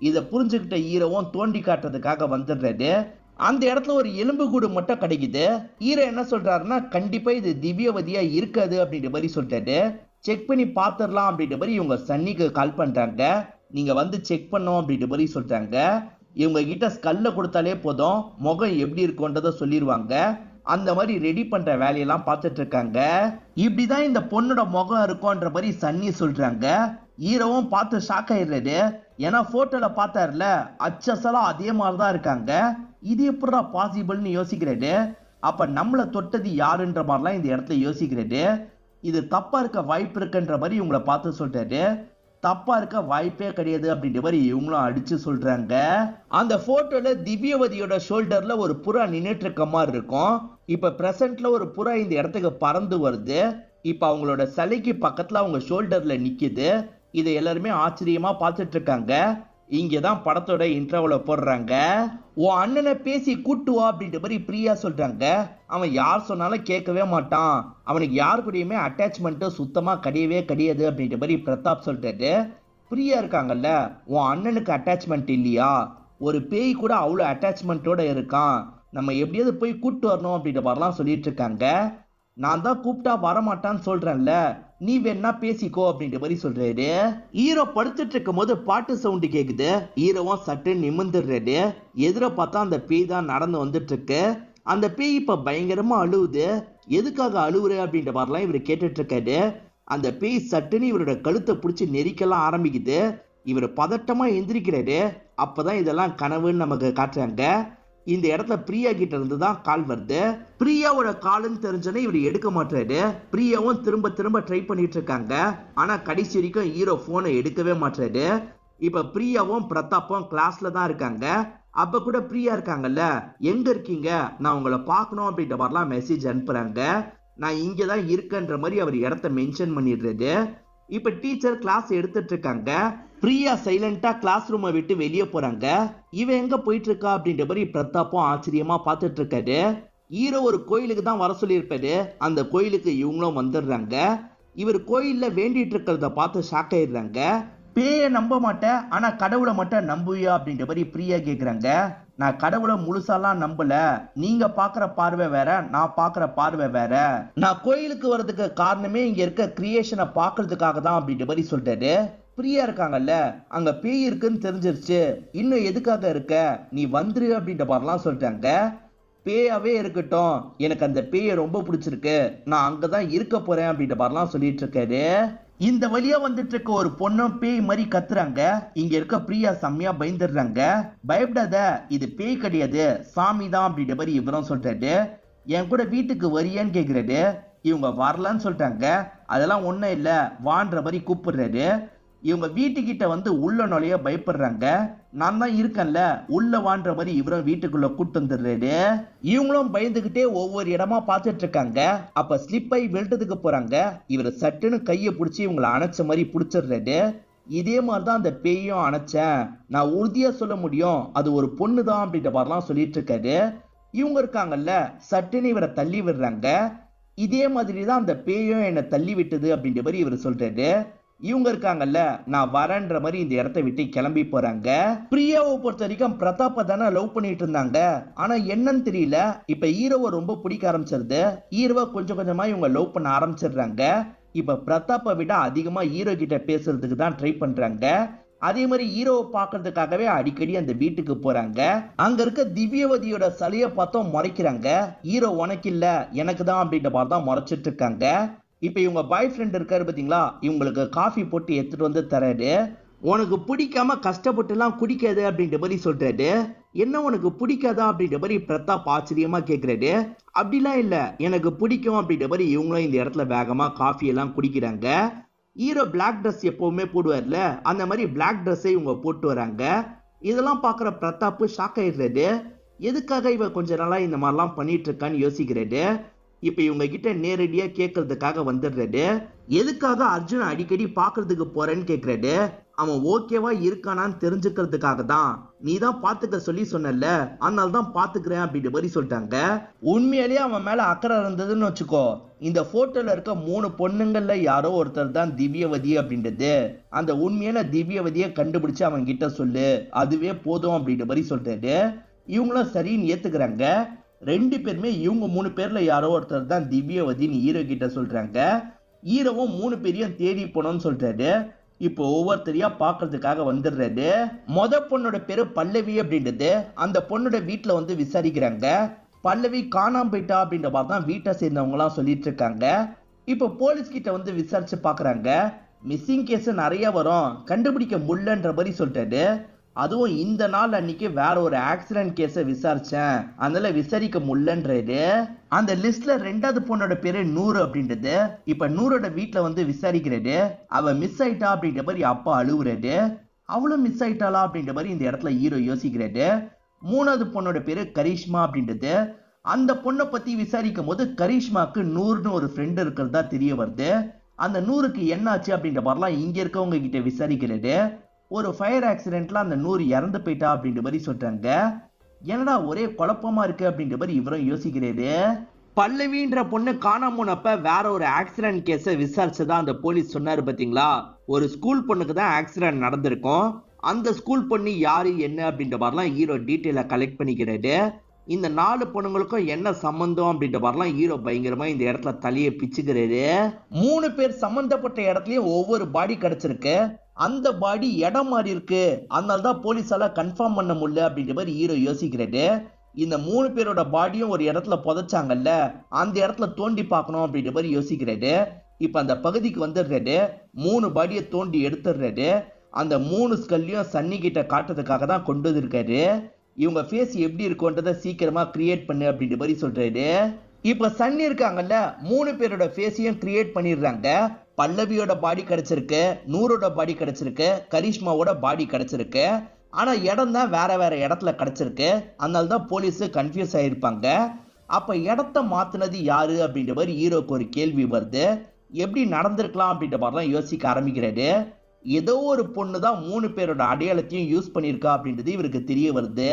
இதை புரிஞ்சுக்கிட்ட ஹீரோவும் தோண்டி காட்டுறதுக்காக வந்துடுறாரு. அந்த இடத்துல ஒரு எலும்பு கூடு மட்டும் கிடைக்குது. ஹீரோ என்ன சொல்றாருன்னா, கண்டிப்பா இது திவ்யவதியா இருக்காது அப்படின்ற மாதிரி சொல்றாரு. செக் பண்ணி பாத்துடலாம் அப்படின்ற மாதிரி இவங்க சன்னிக்கு கால் பண்றாங்க. நீங்க வந்து செக் பண்ணோம் அப்படின்ற மாதிரி சொல்றாங்க. இவங்க கிட்ட ஸ்கல்ல கொடுத்தாலே போதும், முகம் எப்படி இருக்குன்றத சொல்லிடுவாங்க. அந்த மாதிரி ரெடி பண்ற வேலையெல்லாம் பார்த்துட்டு இருக்காங்க. இப்படிதான் இந்த பொண்ணோட முகம் இருக்கும்ன்ற மாதிரி சன்னி சொல்றாங்க. ஹீரோவும் பார்த்து ஷாக் ஆயிடுறாரு. ஏன்னா போட்டோல பார்த்தாருல, அச்சசலா அதே மாதிரிதான் இருக்காங்க. இது எப்படா பாசிபிள்னு யோசிக்கிறாரு. அப்ப நம்மளை தொட்டது யாருன்ற மாதிரிலாம் இந்த இடத்துல யோசிக்கிறாரு. இது தப்பா இருக்க வாய்ப்பு இருக்குன்ற மாதிரி இவங்களை பார்த்து சொல்றாரு. தப்பா இருக்க வாய்ப்பே கிடையாது அப்படின்ற மாதிரி இவங்களும் அடிச்சு சொல்றாங்க. அந்த போட்டோல திவ்யவதியோட ஷோல்டர்ல ஒரு புறா நின்னுட்டு இருக்க மாதிரி இருக்கும். இப்ப பிரசன்ட்ல ஒரு புறா இந்த இடத்துக்கு பறந்து வருது. இப்ப அவங்களோட சிலைக்கு பக்கத்துல அவங்க ஷோல்டர்ல நிக்குது. இதை எல்லாருமே ஆச்சரியமா பார்த்துட்டு இருக்காங்க. இங்கதான் படத்தோட இன்ட்ரோல போடுறாங்க. உன் அண்ணனை பேசி கூட்டு வா அப்படின்ற மாதிரி பிரியா சொல்றாங்க. அவன் யார் சொன்னாலும் கேட்கவே மாட்டான், அவனுக்கு யாரு கூடயுமே அட்டாச்மெண்ட் சுத்தமா கிடையவே கிடையாது அப்படின்ற மாதிரி பிரதாப் சொல்றாரு. பிரியா இருக்காங்கல்ல, உன் அண்ணனுக்கு அட்டாச்மெண்ட் இல்லையா? ஒரு பேய் கூட அவ்வளவு அட்டாச்மெண்டோட இருக்கான், நம்ம எப்படியாவது போய் கூட்டு வரணும் அப்படின்ற மாதிரிலாம் சொல்லிட்டு இருக்காங்க. நான் தான் கூப்பிட்டா வரமாட்டான்னு சொல்றேன்ல, நீ வேணா பேசிக்கோ அப்படின்ற மாதிரி சொல்றாரு. ஹீரோ படுத்துட்டு இருக்கும் போது பாட்டு சவுண்டு கேக்குது. ஹீரோவும் சட்டு நிமிர்ந்துடுறாரு. எதிர பார்த்தா அந்த பேய் தான் நடந்து வந்துட்டு இருக்கு. அந்த பேய் இப்ப பயங்கரமா அழுவுது. எதுக்காக அழுவுற அப்படின்ற மாதிரிலாம் இவர் கேட்டுட்டு இருக்காரு. அந்த பேய் சட்டுன்னு இவரோட கழுத்தை பிடிச்சி நெரிக்கலாம் ஆரம்பிக்குது. இவர் பதட்டமா எந்திரிக்கிறாரு. அப்பதான் இதெல்லாம் கனவுன்னு நமக்கு காட்டுறாங்க. இந்த இடத்துல பிரியா கிட்ட இருந்து தான் கால் வருது. பிரியாவோட கால்னு தெரிஞ்சோன்னே இவர் எடுக்க மாட்டாரு. பிரியாவும் திரும்ப திரும்ப ட்ரை பண்ணிட்டு இருக்காங்க. ஆனா கடைசி வரைக்கும் ஹீரோ போனை எடுக்கவே மாட்டாரு. இப்ப பிரியாவும் பிரதாப்பும் கிளாஸ்ல தான் இருக்காங்க. அப்ப கூட பிரியா இருக்காங்கல்ல, எங்க இருக்கீங்க, நான் உங்களை பார்க்கணும் அப்படின்ற மாதிரிலாம் மெசேஜ் அனுப்புறாங்க. நான் இங்கதான் இருக்கேன்ற மாதிரி அவர் இடத்த மென்ஷன் பண்ணிடுறாரு. இப்ப டீச்சர் கிளாஸ் எடுத்துட்டு இருக்காங்க. பிரியா சைலண்டா கிளாஸ் ரூமை விட்டு வெளியே போறாங்க. இவன் எங்க போயிட்டு இருக்கா அப்படின்ற மாதிரி பிரதாப்பும் ஆச்சரியமா பார்த்துட்டு இருக்காரு. ஹீரோ ஒரு கோயிலுக்கு தான் வர சொல்லியிருப்பாரு. அந்த கோயிலுக்கு இவங்களும் வந்துடுறாங்க. இவர் கோயில்ல வேண்டிட்டு இருக்கிறத பார்த்து ஷாக் ஆயிடுறாங்க. பேய நம்ப மாட்டேன், ஆனா கடவுளை மட்டும் நம்புவியா அப்படின்ற மாதிரி பிரியா கேக்குறாங்க. நான் கடவுளை முழுசாலாம் நம்பல, நீங்க பாக்குற பார்வை வேற, நான் பாக்குற பார்வை வேற. நான் கோயிலுக்கு வர்றதுக்கு காரணமே இங்க இருக்க கிரியேஷனை பாக்குறதுக்காக தான் அப்படின்ற மாதிரி சொல்றாரு. பிரியா இருக்காங்கல்ல, அங்க பேய் இருக்குன்னு தெரிஞ்சிருச்சு, இன்னும் எதுக்காக இருக்க, நீ வந்துரு அப்படின்ற மாதிரிலாம் சொல்றாங்க. பேயாவே இருக்கட்டும், எனக்கு அந்த பேயை ரொம்ப பிடிச்சிருக்கு, நான் அங்கதான் இருக்க போறேன் அப்படின்ற மாதிரிலாம் சொல்லிட்டு இருக்காரு. இந்த வழியா வந்துட்டு இருக்க ஒரு பொண்ணும் பேய் மாதிரி கத்துறாங்க. இங்க இருக்க பிரியா செம்மையா பயந்துடுறாங்க. பயப்படாத, இது பேய் கிடையாது, சாமி தான் அப்படின்ற மாதிரி இவரும் சொல்றாரு. என் கூட வீட்டுக்கு வரியான்னு கேக்குறாரு. இவங்க வரலன்னு சொல்றாங்க. அதெல்லாம் ஒண்ணும் இல்ல, வான்ற மாதிரி கூப்பிடுறாரு. இவங்க வீட்டுக்கிட்ட வந்து உள்ள நுழைய பயப்படுறாங்க. நான் தான் இருக்கேன்ல, உள்ள வான்ற மாதிரி இவரும் வீட்டுக்குள்ள கூட்டு வந்துடுறாரு. இவங்களும் பயந்துகிட்டே ஒவ்வொரு இடமா பார்த்துட்டு இருக்காங்க. அப்ப ஸ்லிப் ஆகி விழுறதுக்கு போறாங்க. இவர் சட்டுன்னு கையை பிடிச்சி இவங்களை அணைச்ச மாதிரி பிடிச்சிடுறாரு. இதே மாதிரிதான் அந்த பேயும் அணைச்சேன், நான் உறுதியா சொல்ல முடியும் அது ஒரு பொண்ணு தான் அப்படின்ற மாதிரிலாம் சொல்லிட்டு இருக்காரு. இவங்க இருக்காங்கல்ல, சட்டுன்னு இவரை தள்ளி விடுறாங்க. இதே மாதிரி தான் அந்த பேயும் என்னை தள்ளி விட்டது அப்படின்ற மாதிரி இவர் சொல்றாரு. இவங்க இருக்காங்கல்ல, நான் வரேன்ற மாதிரி இந்த இடத்தை விட்டு கிளம்பி போறாங்க. பிரியாவை பொறுத்த வரைக்கும் பிரதாப்பை தானே லவ் பண்ணிட்டு இருந்தாங்க. ஆனா என்னன்னு தெரியல, இப்ப ஹீரோவை ரொம்ப பிடிக்க ஆரம்பிச்சிருது. ஹீரோவை கொஞ்சம் கொஞ்சமா இவங்க லவ் பண்ண ஆரம்பிச்சிடுறாங்க. இப்ப பிரதாப்பை விட அதிகமா ஹீரோ கிட்ட பேசுறதுக்கு தான் ட்ரை பண்றாங்க. அதே மாதிரி ஹீரோவை பாக்குறதுக்காகவே அடிக்கடி அந்த வீட்டுக்கு போறாங்க. அங்க இருக்க திவ்யவதியோட சிலையை பார்த்தோம் முறைக்கிறாங்க. ஹீரோ உனக்கு இல்ல எனக்கு தான் அப்படின்ற மாதிரி தான் முறைச்சிட்டு இருக்காங்க. இப்ப இவங்க பாய் ஃப்ரெண்ட் இருக்காரு பாத்தீங்களா, இவங்களுக்கு காஃபி போட்டு எடுத்துட்டு வந்து தராரு. உனக்கு பிடிக்காம கஷ்டப்பட்டு எல்லாம் குடிக்காது அப்படின்ற மாதிரி சொல்றாரு. என்ன உனக்கு பிடிக்காதா அப்படின்ற மாதிரி பிரதாப் ஆச்சரியமா கேக்குறாரு. அப்படிலாம் இல்ல, எனக்கு பிடிக்கும் அப்படின்ற மாதிரி இவங்களும் இந்த இடத்துல வேகமா காஃபி எல்லாம் குடிக்கிறாங்க. ஹீரோ பிளாக் ட்ரெஸ் எப்பவுமே போடுவார்ல, அந்த மாதிரி பிளாக் ட்ரெஸ்ஸை இவங்க போட்டு வராங்க. இதெல்லாம் பாக்குற பிரதாப் ஷாக் ஆயிடுறாரு. எதுக்காக இவ கொஞ்ச நாளா இந்த மாதிரிலாம் பண்ணிட்டு இருக்கான்னு யோசிக்கிறாரு. இப்ப இவங்க கிட்ட நேரடியா கேட்கறதுக்காக வந்துடுறாரு. எதுக்காக அர்ஜுன் அடிக்கடி பாக்குறதுக்கு போறேன்னு கேக்குறாரு. அவன் ஓகேவா இருக்கானான்னு தெரிஞ்சுக்கிறதுக்காக தான், நீ தான் பாத்துக்க சொல்லி சொன்னல, அதனால தான் பாத்துக்கிறேன் அப்படின்ற மாதிரி சொல்லிட்டாங்க. உண்மையிலேயே அவன் மேல அக்கறை இருந்ததுன்னு வச்சுக்கோ, இந்த போட்டோல இருக்க 3 பொண்ணுங்கள்ல யாரோ ஒருத்தர் தான் திவ்யவதி அப்படின்றது. அந்த உண்மையான திவ்யவதியை கண்டுபிடிச்சு அவன் கிட்ட சொல்லு, அதுவே போதும் அப்படின்ற மாதிரி சொல்றாரு. இவங்களும் சரின்னு ஏத்துக்கிறாங்க. 2 பேருமே இவங்க 3 பேர்ல யாரோ ஒருத்தர் தான் திவ்யவதின்னு ஹீரோ கிட்ட சொல்றாங்க. ஹீரோவும் 3 பேரையும் தேடி போனோம்னு சொல்றாரு. இப்போ ஒவ்வொருத்தரையா பாக்குறதுக்காக வந்துடுறாரு. பொண்ணோட பேரு பல்லவி அப்படின்றது. அந்த பொண்ணோட வீட்டுல வந்து விசாரிக்கிறாங்க. பல்லவி காணாம போயிட்டா அப்படின்ற மாதிரி தான் வீட்டை சேர்ந்தவங்க எல்லாம் சொல்லிட்டு இருக்காங்க. இப்போ போலீஸ் கிட்ட வந்து விசாரிச்சு பாக்குறாங்க. மிஸ்ஸிங் கேஸ் நிறைய வரும், கண்டுபிடிக்க முடியலன்ற மாதிரி சொல்றாரு. அதுவும் இந்த நாள் அன்னைக்கு வேற ஒரு ஆக்சிடென்ட் கேஸை விசாரிச்சேன், அதனால விசாரிக்க முடியலன்றாரு. அந்த லிஸ்ட்ல ரெண்டாவது பொண்ணோட பேரு நூறு அப்படின்றது. இப்ப நூறோட வீட்டுல வந்து விசாரிக்கிறாரு. அவ மிஸ் ஆயிட்டா அப்படின்ற மாதிரி அப்பா அழுவுறாரு. அவளும் மிஸ் ஆயிட்டாளா அப்படின்ற மாதிரி இந்த இடத்துல ஹீரோ யோசிக்கிறாரு. மூணாவது பொண்ணோட பேரு கரிஷ்மா அப்படின்றது. அந்த பொண்ணை பத்தி விசாரிக்கும் போது கரிஷ்மாக்கு நூறுன்னு ஒரு ஃப்ரெண்ட் இருக்கிறதா தெரிய வருது. அந்த நூறுக்கு என்னாச்சு அப்படின்ற மாதிரிலாம் இங்க இருக்கவங்க கிட்ட விசாரிக்கிறாரு. ஒரு ஃபயர் ஆக்சிடென்ட்ல அந்த நூறு இறந்து போயிட்டா அப்படின்ற மாதிரி சொல்றாங்க. என்னடா ஒரே குழப்பமா இருக்கு அப்படின்ற மாதிரி இவரும் யோசிக்கிறாரு. பல்லவின்ற பொண்ணு காணாம போனப்ப வேற ஒரு ஆக்சிடென்ட் கேஸை விசாரிச்சதா அந்த போலீஸ் சொன்னாரு பாத்தீங்களா. ஒரு ஸ்கூல் பொண்ணுக்கு தான் ஆக்சிடென்ட் நடந்திருக்கும். அந்த ஸ்கூல் பொண்ணு யாரு என்ன அப்படின்ற மாதிரிலாம் ஹீரோ டீட்டெயிலா கலெக்ட் பண்ணிக்கிறாரு. இந்த 4 பொண்ணுங்களுக்கும் என்ன சம்பந்தம் அப்படின்ற மாதிரிலாம் ஹீரோ பயங்கரமா இந்த இடத்துல தலையை பிச்சுக்கிறாரு. 3 பேர் சம்பந்தப்பட்ட இடத்துலயும் ஒவ்வொரு பாடி கிடைச்சிருக்கு. அந்த பாடி இடம் மாறி இருக்கு, அதனாலதான் போலீஸால கன்ஃபார்ம் பண்ண முடியல அப்படின்ற மாதிரி ஹீரோ யோசிக்கிறாரு. இந்த 3 பேரோட பாடியும் ஒரு இடத்துல புதைச்சாங்கல்ல, அந்த இடத்துல தோண்டி பார்க்கணும் அப்படின்ற மாதிரி யோசிக்கிறாரு. இப்ப அந்த பகுதிக்கு வந்துடுறாரு. 3 பாடியை தோண்டி எடுத்துடுறாரு. அந்த 3 ஸ்கல்லையும் சன்னி கிட்ட காட்டுறதுக்காக தான் கொண்டு வந்திருக்காரு. இவங்க ஃபேஸ் எப்படி இருக்கும்ன்றத சீக்கிரமா கிரியேட் பண்ணு அப்படின்ற மாதிரி சொல்றாரு. இப்ப சன்னி இருக்காங்கல்ல, 3 பேரோட ஃபேஸையும் கிரியேட் பண்ணிடுறாங்க. பல்லவியோட பாடி கிடைச்சிருக்கு, நூறோட பாடி கிடைச்சிருக்கு, கரிஷ்மாவோட பாடி கிடைச்சிருக்கு. ஆனா இடம் தான் வேற வேற இடத்துல கிடைச்சிருக்கு. அதனால தான் போலீஸ் கன்ஃபியூஸ் ஆயிருப்பாங்க. அப்ப இடத்த மாத்துனது யாரு அப்படின்ற மாதிரி ஹீரோக்கு ஒரு கேள்வி வருது. எப்படி நடந்திருக்கலாம் அப்படின்ற மாதிரிலாம் யோசிக்க ஆரம்பிக்கிறாரு. ஏதோ ஒரு பொண்ணு தான் 3 பேரோட அடையாளத்தையும் யூஸ் பண்ணிருக்கா அப்படின்றது இவருக்கு தெரிய வருது.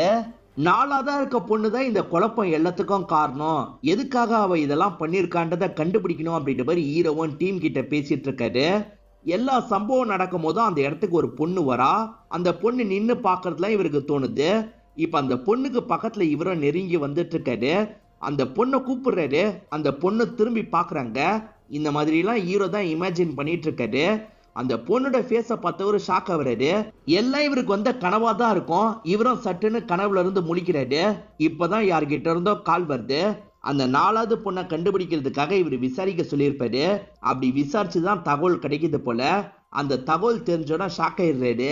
4ஆவதா இருக்க பொண்ணு தான் இந்த குழப்பம் எல்லாத்துக்கும் காரணம். எதுக்காக அவ இதெல்லாம் பண்ணிருக்கான்றத கண்டுபிடிக்கணும் அப்படின்ற மாதிரி ஹீரோவும் டீம் கிட்ட பேசிட்டு இருக்காரு. எல்லா சம்பவம் நடக்கும் போதும் அந்த இடத்துக்கு ஒரு பொண்ணு வரா. அந்த பொண்ணு நின்னு பாக்குறதுலாம் இவருக்கு தோணுது. இப்ப அந்த பொண்ணுக்கு பக்கத்துல இவரும் நெருங்கி வந்துட்டு இருக்காரு. அந்த பொண்ணை கூப்பிடுறாரு. அந்த பொண்ணு திரும்பி பாக்குறாங்க. இந்த மாதிரி எல்லாம் ஹீரோ தான் இமேஜின் பண்ணிட்டு இருக்காரு. அந்த பொண்ணோட ஃபேஸ பார்த்தவரு ஷாக் ஆகுறாரு. எல்லாம் இவருக்கு வந்த கனவா தான் இருக்கும். இவரும் சட்டுன்னு கனவுல இருந்து முழிக்கிறாரு. இப்பதான் யார்கிட்ட இருந்தோ கால் வருது. அந்த 4ஆவது பொண்ணை கண்டுபிடிக்கிறதுக்காக இவர் விசாரிக்க சொல்லியிருப்பாரு. அப்படி விசாரிச்சுதான் தகவல் கிடைக்குது போல. அந்த தகவல் தெரிஞ்சோட ஷாக் ஆயிடுறாரு.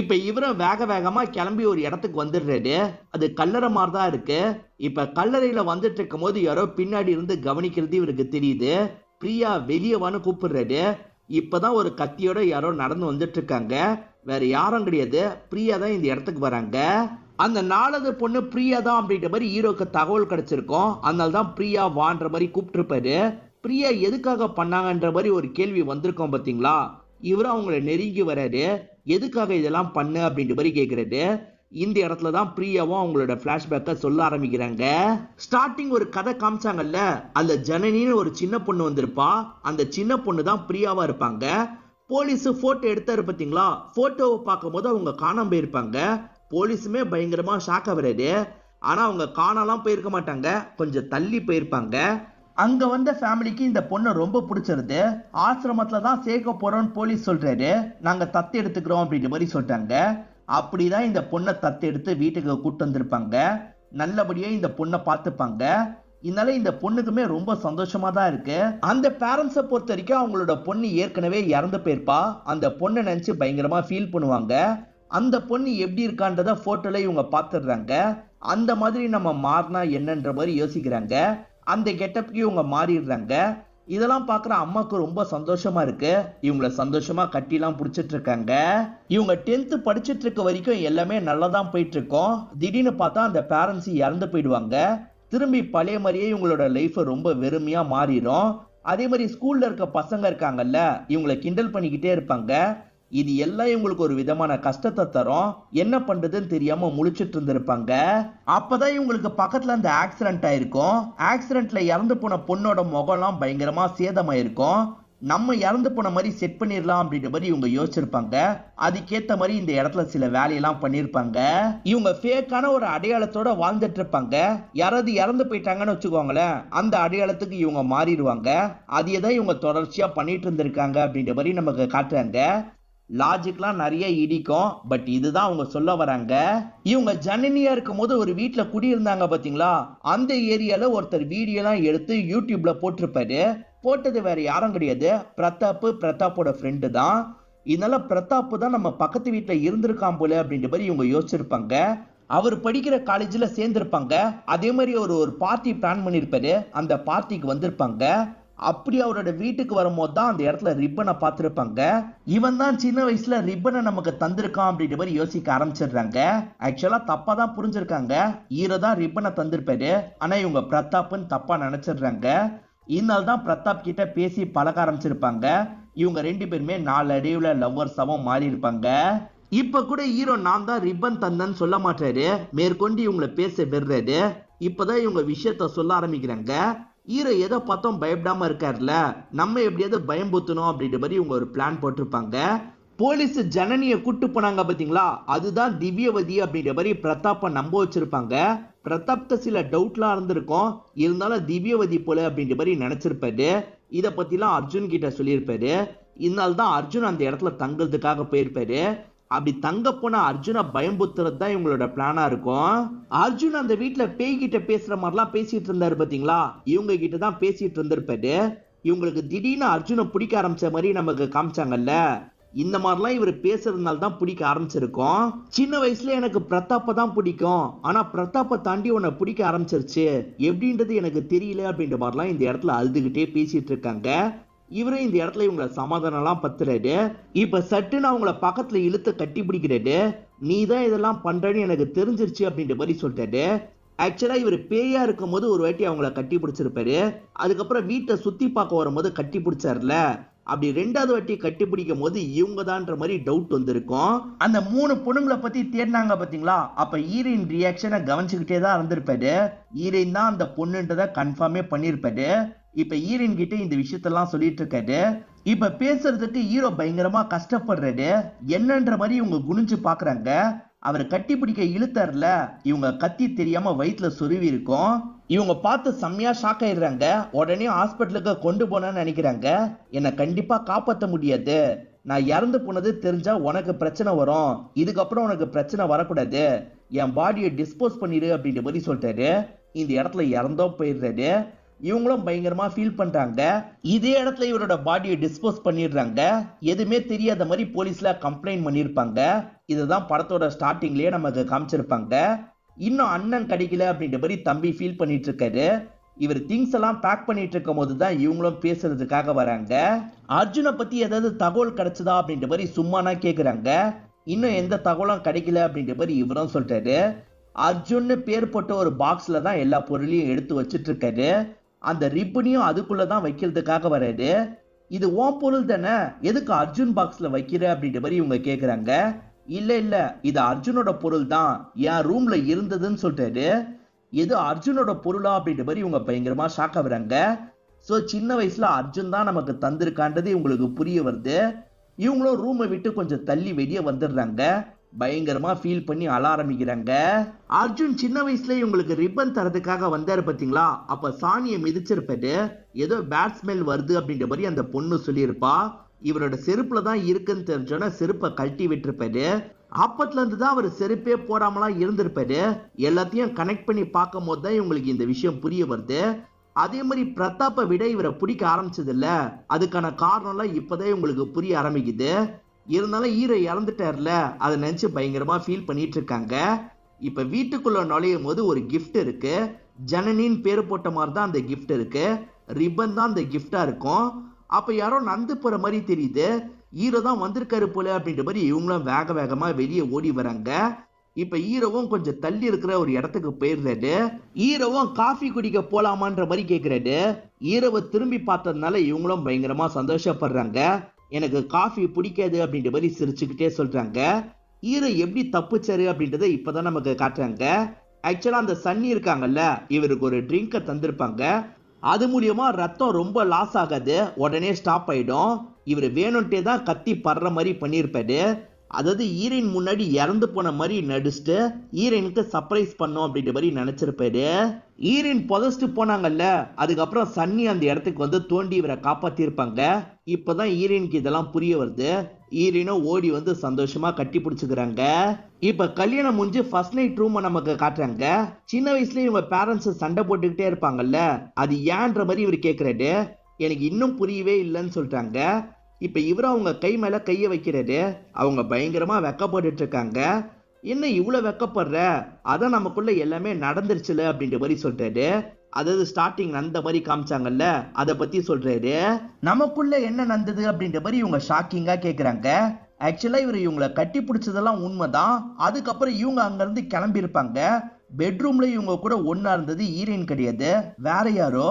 இப்ப இவரும் வேக வேகமா கிளம்பி ஒரு இடத்துக்கு வந்துடுறாரு. அது கல்லறை மாதிரிதான் இருக்கு. இப்ப கல்லறையில வந்துட்டு இருக்கும் போது யாரோ பின்னாடி இருந்து கவனிக்கிறது இவருக்கு தெரியுது. பிரியா வெளியே வான்னு கூப்பிடுறாரு. இப்பதான் ஒரு கத்தியோட யாரோ நடந்து வந்துட்டு இருக்காங்க. வேற யாரும் கிடையாது, பிரியா தான் இந்த இடத்துக்கு வராங்க. அந்த 4ஆவது பொண்ணு பிரியா தான் அப்படின்ற மாதிரி ஹீரோக்கு தகவல் கிடைச்சிருக்கும். அதனால தான் பிரியா வான்ற மாதிரி கூப்பிட்டு இருப்பாரு. பிரியா எதுக்காக பண்ணாங்கன்ற மாதிரி ஒரு கேள்வி வந்திருக்கோம் பாத்தீங்களா. இவரும் அவங்களை நெருங்கி வராரு. எதுக்காக இதெல்லாம் பண்ணு அப்படின்ற மாதிரி கேட்கறாரு. இந்த இடத்துல தான் பிரியாவும் அவங்களோட பிளாஷ்பேக்கை சொல்ல ஆரம்பிக்கிறாங்க. ஸ்டார்டிங் ஒரு கதை காமிச்சாங்கல்ல, அந்த ஜனனின்னு ஒரு சின்ன பொண்ணு வந்திருப்பா. அந்த சின்ன பொண்ணு தான் பிரியாவா இருப்பாங்க. போலீஸ் போட்டோ எடுத்தாரு பாத்தீங்களா. போட்டோவை பார்க்கும் போது அவங்க காணாம போயிருப்பாங்க. போலீஸுமே பயங்கரமா ஷாக் ஆகுறாரு. ஆனா அவங்க காணலாம் போயிருக்க மாட்டாங்க, கொஞ்சம் தள்ளி போயிருப்பாங்க. அங்க வந்த ஃபேமிலிக்கு இந்த பொண்ணை ரொம்ப பிடிச்சிருது. ஆசிரமத்துல தான் சேர்க்க போறோம்னு போலீஸ் சொல்றாரு. நாங்க தத்து எடுத்துக்கிறோம் அப்படின்ற மாதிரி சொல்றாங்க. அப்படிதான் இந்த பொண்ணை தத்து எடுத்து வீட்டுக்கு கூட்டு வந்திருப்பாங்க. நல்லபடியா இந்த பொண்ணை பார்த்துப்பாங்க. இதனால இந்த பொண்ணுக்குமே ரொம்ப சந்தோஷமா தான் இருக்கு. அந்த பேரண்ட்ஸை பொறுத்த வரைக்கும் அவங்களோட பொண்ணு ஏற்கனவே இறந்து போயிருப்பா. அந்த பொண்ணை நினைச்சு பயங்கரமா ஃபீல் பண்ணுவாங்க. அந்த பொண்ணு எப்படி இருக்கான்றத போட்டோல இவங்க பார்த்துடுறாங்க. அந்த மாதிரி நம்ம மாறினா என்னன்ற மாதிரி யோசிக்கிறாங்க. அந்த கெட்டப்புக்கு இவங்க மாறிடுறாங்க. இதெல்லாம் பாக்குற அம்மாக்கு ரொம்ப சந்தோஷமா இருக்கு. இவங்கள சந்தோஷமா கட்டிலாம் புடிச்சிட்டு இருக்காங்க. இவங்க 10th படிச்சிட்டு இருக்க வரைக்கும் எல்லாமே நல்லதான் போயிட்டு இருக்கோம். திடீர்னு பார்த்தா அந்த பேரண்ட்ஸ் இறந்து போயிடுவாங்க. திரும்பி பழைய மாதிரியே இவங்களோட லைஃப் ரொம்ப வெறுமையா மாறிடும். அதே மாதிரி ஸ்கூல்ல இருக்க பசங்க இருக்காங்கல்ல, இவங்களை கிண்டல் பண்ணிக்கிட்டே இருப்பாங்க. இது எல்லாம் இவங்களுக்கு ஒரு விதமான கஷ்டத்தை தரும். என்ன பண்றதுன்னு தெரியாம முழிச்சிட்டு இருந்திருப்பாங்க. அப்பதான் இவங்களுக்கு பக்கத்துல அந்த ஆக்சிடென்ட் ஆயிருக்கும். ஆக்சிடென்ட்ல இறந்து போன பொண்ணோட முகம்லாம் பயங்கரமா சேதமாயிருக்கும். நம்ம இறந்து போன மாதிரி செட் பண்ணிடலாம் அப்படின்ற மாதிரி இவங்க யோசிச்சிருப்பாங்க. அதுக்கேத்த மாதிரி இந்த இடத்துல சில வேலையெல்லாம் பண்ணிருப்பாங்க. இவங்க ஃபேக்கான ஒரு அடையாளத்தோட வாழ்ந்துட்டு இருப்பாங்க. யாராவது இறந்து போயிட்டாங்கன்னு வச்சுக்கோங்களேன், அந்த அடையாளத்துக்கு இவங்க மாறிடுவாங்க. அதே தான் இவங்க தொடர்ச்சியா பண்ணிட்டு இருந்திருக்காங்க அப்படின்ற மாதிரி நமக்கு காட்டுறாங்க. லாஜிக்லாம் நிறைய இடிக்கும். பட் இதுதான் அவங்க சொல்ல வராங்க. இவங்க ஜனனியா இருக்கும் போது ஒரு வீட்டுல குடியிருந்தாங்க பாத்தீங்களா. அந்த ஏரியால ஒருத்தர் வீடியோ எல்லாம் எடுத்து யூடியூப்ல போட்டிருப்பாரு. போட்டது வேற யாரும் கிடையாது, பிரதாப்போட ஃப்ரெண்டு தான். இதனால பிரதாப் தான் நம்ம பக்கத்து வீட்டுல இருந்திருக்கான் போல அப்படின்ற மாதிரி இவங்க யோசிச்சிருப்பாங்க. அவர் படிக்கிற காலேஜ்ல சேர்ந்திருப்பாங்க. அதே மாதிரி ஒரு பார்ட்டி பிளான் பண்ணிருப்பாரு. அந்த பார்ட்டிக்கு வந்திருப்பாங்க. அப்படி அவரோட வீட்டுக்கு வரும்போது தான் அந்த இடத்துல ரிப்பனை பார்த்திருப்பாங்க. இவன் தான் சின்ன வயசுல ரிப்பனை நமக்கு தந்திருக்கான் அப்படின்ற மாதிரி யோசிக்க ஆரம்பிச்சிடுறாங்க. ஆக்சுவலா தப்பா தான் புரிஞ்சிருக்காங்க. ஹீரோ தான் ரிப்பனை தந்திருப்பாரு. ஆனா இவங்க பிரதாப்னு தப்பா நினைச்சிடுறாங்க. இதனால தான் பிரதாப் கிட்ட பேசி பழக ஆரம்பிச்சிருப்பாங்க. இவங்க 2 பேருமே நாளடைவுல லவ்வர்ஸாவும் மாறி இருப்பாங்க. இப்ப கூட ஹீரோ நான் தான் ரிப்பன் தந்தேன்னு சொல்ல மாட்டாரு. மேற்கொண்டு இவங்களை பேச விடுறாரு. இப்பதான் இவங்க விஷயத்த சொல்ல ஆரம்பிக்கிறாங்க. ஹீரோ எதை பார்த்தோம் பயப்படாம இருக்காருல்ல, நம்ம எப்படியாவது பயம்புத்தணும் அப்படின்ற மாதிரி இவங்க ஒரு பிளான் போட்டிருப்பாங்க. போலீஸ் ஜனனியை கூட்டு போனாங்க பாத்தீங்களா, அதுதான் திவ்யவதி அப்படின்ற மாதிரி பிரதாப்ப நம்ப வச்சிருப்பாங்க. பிரதாப்த சில டவுட்லாம் இருந்திருக்கும். இருந்தாலும் திவ்யவதி போல அப்படின்ற மாதிரி நினைச்சிருப்பாரு. இத பத்திலாம் அர்ஜுன் கிட்ட சொல்லியிருப்பாரு. இதனால தான் அர்ஜுன் அந்த இடத்துல தங்குறதுக்காக போயிருப்பாரு. அப்படி தங்க போன அர்ஜுனை பயம்புத்துறது தான் இவங்களோட பிளானா இருக்கும். அர்ஜுன் அந்த வீட்டுல பேய்கிட்ட பேசுற மாதிரிலாம் பேசிட்டு இருந்தாரு பாத்தீங்களா, இவங்க கிட்ட தான் பேசிட்டு இருந்திருப்பாரு. இவங்களுக்கு திடீர்னு அர்ஜுனை பிடிக்க ஆரம்பிச்ச மாதிரி நமக்கு காமிச்சாங்கல்ல, இந்த மாதிரிலாம் இவர் பேசுறதுனால தான் பிடிக்க ஆரம்பிச்சிருக்கும். சின்ன வயசுல எனக்கு பிரதாப்ப தான் பிடிக்கும், ஆனா பிரதாப்ப தாண்டி உன்னை பிடிக்க ஆரம்பிச்சிருச்சு எப்படின்றது எனக்கு தெரியல அப்படின்ற மாதிரிலாம் இந்த இடத்துல அழுதுகிட்டே பேசிட்டு இருக்காங்க. இவரே இந்த இடத்துல இவங்களை சமாதானம் எல்லாம் பத்துறாரு. இப்ப சட்டுன்னு அவங்கள பக்கத்துல இழுத்து கட்டி பிடிக்கிறாரு. நீ தான் இதெல்லாம் பண்றேன்னு எனக்கு தெரிஞ்சிருச்சு அப்படின்ற மாதிரி சொல்லிட்டாரு. ஆக்சுவலா இவர் பேயா இருக்கும் போது ஒரு வாட்டி அவங்கள கட்டி பிடிச்சிருப்பாரு. அதுக்கப்புறம் வீட்டை சுத்தி பார்க்க வரும்போது கட்டி பிடிச்சாருல, அப்படி 2வது வாட்டி கட்டி பிடிக்கும் போது இவங்க தான்ற மாதிரி டவுட் வந்திருக்கும். அந்த 3 பொண்ணுங்களை பத்தி தேடினாங்க பாத்தீங்களா, அப்ப ஹீரோயின் ரியாக்ஷனை கவனிச்சுக்கிட்டே தான் இருந்திருப்பாரு. ஹீரோயின் தான் அந்த பொண்ணுன்றத கன்ஃபார்மே பண்ணிருப்பாரு. இப்ப ஹீரோயின் கிட்ட இந்த விஷயத்தெல்லாம் சொல்லிட்டு இருக்காரு. இப்ப பேசுறதுக்கு ஹீரோ பயங்கரமா கஷ்டப்படுறாரு. என்னன்ற மாதிரி இவங்க குனிஞ்சு பாக்குறாங்க. அவர் கட்டி பிடிக்க இழுத்தாருல, இவங்க கத்தி தெரியாம வயிற்றுல சொருவி இருக்கும். இவங்க பார்த்து செம்மையா ஷாக் ஆயிடுறாங்க. உடனே ஹாஸ்பிட்டலுக்கு கொண்டு போனான்னு நினைக்கிறாங்க. என்னை கண்டிப்பா காப்பாற்ற முடியாது, நான் இறந்து போனது தெரிஞ்சா உனக்கு பிரச்சனை வரும், இதுக்கப்புறம் உனக்கு பிரச்சனை வரக்கூடாது, என் பாடியை டிஸ்போஸ் பண்ணிடு அப்படின்ற மாதிரி சொல்லிட்டாரு. இந்த இடத்துல இறந்தோ போயிடுறாரு. இவங்களும் பயங்கரமா ஃபீல் பண்றாங்க. இதே இடத்துல இவரோட பாடியை டிஸ்போஸ் பண்ணிடுறாங்க. எதுவுமே தெரியாத மாதிரி போலீஸ்ல கம்ப்ளைண்ட் பண்ணிருப்பாங்க. இதுதான் படத்தோட ஸ்டார்டிங்லயே நமக்கு காமிச்சிருப்பாங்க. இன்னும் அண்ணன் கிடைக்கல அப்படின்ற மாதிரி தம்பி ஃபீல் பண்ணிட்டு இருக்காரு. இவர் திங்ஸ் எல்லாம் பேக் பண்ணிட்டு இருக்கும் போதுதான் இவங்களும் பேசுறதுக்காக வராங்க. அர்ஜுனை பத்தி ஏதாவது தகவல் கிடைச்சதா அப்படின்ற மாதிரி சும்மானா கேக்குறாங்க. இன்னும் எந்த தகவலும் கிடைக்கல அப்படின்ற மாதிரி இவரும் சொல்றாரு. அர்ஜுன்னு பேர் போட்ட ஒரு பாக்ஸ்ல தான் எல்லா பொருளையும் எடுத்து வச்சிட்டு இருக்காரு. அந்த ரிப்பனையும் அதுக்குள்ளதான் வைக்கிறதுக்காக வராரு. இது ஓன் பொருள் தானே, எதுக்கு அர்ஜுன் பாக்ஸ்ல வைக்கிற அப்படின்ற மாதிரி இவங்க கேக்குறாங்க. இல்ல இது அர்ஜுனோட பொருள் தான், என் ரூம்ல இருந்ததுன்னு சொல்றாரு. எது அர்ஜுனோட பொருளா அப்படின்ற மாதிரி இவங்க பயங்கரமா ஷாக் ஆகுறாங்க. சோ சின்ன வயசுல அர்ஜுன் தான் நமக்கு தந்திருக்கான்றது இவங்களுக்கு புரிய வருது. இவங்களும் ரூமை விட்டு கொஞ்சம் தள்ளி வெளியே வந்துடுறாங்க. பயங்கரமா ஃபீல் பண்ணி அழ ஆரம்பிக்கிறாங்க. அர்ஜுன் சின்ன வயசுல இவங்களுக்கு ரிப்பன் தரதுக்காக வந்தாரு பாத்தீங்களா, அப்ப சாணியை மிதிச்சிருப்பாரு. ஏதோ பேட் ஸ்மெல் வருது அப்படின்ற மாதிரி அந்த பொண்ணு சொல்லியிருப்பா. இவரோட செருப்புல தான் இருக்குன்னு தெரிஞ்சோன்னா செருப்பை கழட்டி விட்டுருப்பாரு. அப்பத்துல இருந்து தான் அவர் செருப்பே போடாமலாம் இருந்திருப்பாரு. எல்லாத்தையும் கனெக்ட் பண்ணி பார்க்கும் போது தான் இவங்களுக்கு இந்த விஷயம் புரிய வருது. அதே மாதிரி பிரதாப்பை விட இவரை பிடிக்க ஆரம்பிச்சது இல்ல, அதுக்கான காரணம்லாம் இப்பதான் இவங்களுக்கு புரிய ஆரம்பிக்குது. இருந்தாலும் ஹீரோ இறந்துட்டார்ல, அதை நினைச்சு பயங்கரமா ஃபீல் பண்ணிட்டு இருக்காங்க. இப்ப வீட்டுக்குள்ள நுழையும் போது ஒரு கிஃப்ட் இருக்கு. ஜனனின்னு பேரு போட்ட மாதிரி தான் அந்த கிஃப்ட் இருக்கு. ரிப்பன் தான் அந்த கிஃப்டா இருக்கும். அப்ப யாரோ நடந்து போற மாதிரி தெரியுது. ஹீரோ தான் வந்திருக்காரு போல அப்படின்ற மாதிரி இவங்களும் வேக வேகமா வெளியே ஓடி வராங்க. இப்ப ஹீரோவும் கொஞ்சம் தள்ளி இருக்கிற ஒரு இடத்துக்கு போயிடுறாரு. ஹீரோவும் காஃபி குடிக்க போலாமான்ற மாதிரி கேட்கிறாரு. ஹீரோவை திரும்பி பார்த்ததுனால இவங்களும் பயங்கரமா சந்தோஷப்படுறாங்க. எனக்கு காஃபி பிடிக்காது அப்படின்ற மாதிரி சிரிச்சுக்கிட்டே சொல்றாங்க. ஹீரோ எப்படி தப்புச்சாரு அப்படின்றத இப்பதான் நமக்கு காட்டுறாங்க. ஆக்சுவலா அந்த சன்னி இருக்காங்கல்ல, இவருக்கு ஒரு ட்ரிங்கை தந்திருப்பாங்க. அது மூலியமா ரத்தம் ரொம்ப லாஸ் ஆகாது, உடனே ஸ்டாப் ஆயிடும். இவர் வேணும்ட்டே தான் கத்தி படுற மாதிரி பண்ணியிருப்பாரு. அதாவது ஹீரோயின் முன்னாடி இறந்து போன மாதிரி நடிச்சுட்டு ஹீரோயினுக்கு சர்ப்ரைஸ் பண்ணோம் அப்படின்ற மாதிரி நினைச்சிருப்பாரு. ஹீரோயின் புதைச்சிட்டு போனாங்கல்ல, அதுக்கப்புறம் சன்னி அந்த இடத்துக்கு வந்து தோண்டி இவரை காப்பாத்திருப்பாங்க. இப்பதான் ஹீரோயினுக்கு இதெல்லாம் புரிய வருது. ஹீரோயினும் ஓடி வந்து சந்தோஷமா கட்டி பிடிச்சுக்கிறாங்க. இப்ப கல்யாணம் முடிஞ்சு ஃபர்ஸ்ட் நைட் ரூம் நமக்கு காட்டுறாங்க. சின்ன வயசுல இவங்க பேரண்ட்ஸ் சண்டை போட்டுக்கிட்டே இருப்பாங்கல்ல, அது ஏன்ற மாதிரி இவர் கேட்கிறாரு. எனக்கு இன்னும் புரியவே இல்லைன்னு சொல்றாங்க. இப்ப இவரு அவங்க கை மேல கைய வைக்கிறாரு. அவங்க பயங்கரமா வெக்கப்பட்டுட்டு இருக்காங்க. என்ன இவ்வளவு வெக்கப்படுற, அதான் நமக்குள்ள எல்லாமே நடந்துருச்சுல அப்படின்ற மாதிரி சொல்றாரு. அதாவது ஸ்டார்டிங் அந்த மாதிரி காமிச்சாங்கல்ல, அத பத்தி சொல்றாரு. நமக்குள்ள என்ன நடந்தது அப்படின்ற மாதிரி இவங்க ஷாக்கிங்கா கேக்குறாங்க. ஆக்சுவலா இவங்களை கட்டி பிடிச்சதெல்லாம் உண்மைதான். அதுக்கப்புறம் இவங்க அங்க இருந்து கிளம்பி இருப்பாங்க. பெட்ரூம்ல இவங்க கூட ஒன்னா இருந்தது ஹீரோயின் கிடையாது, வேற யாரோ.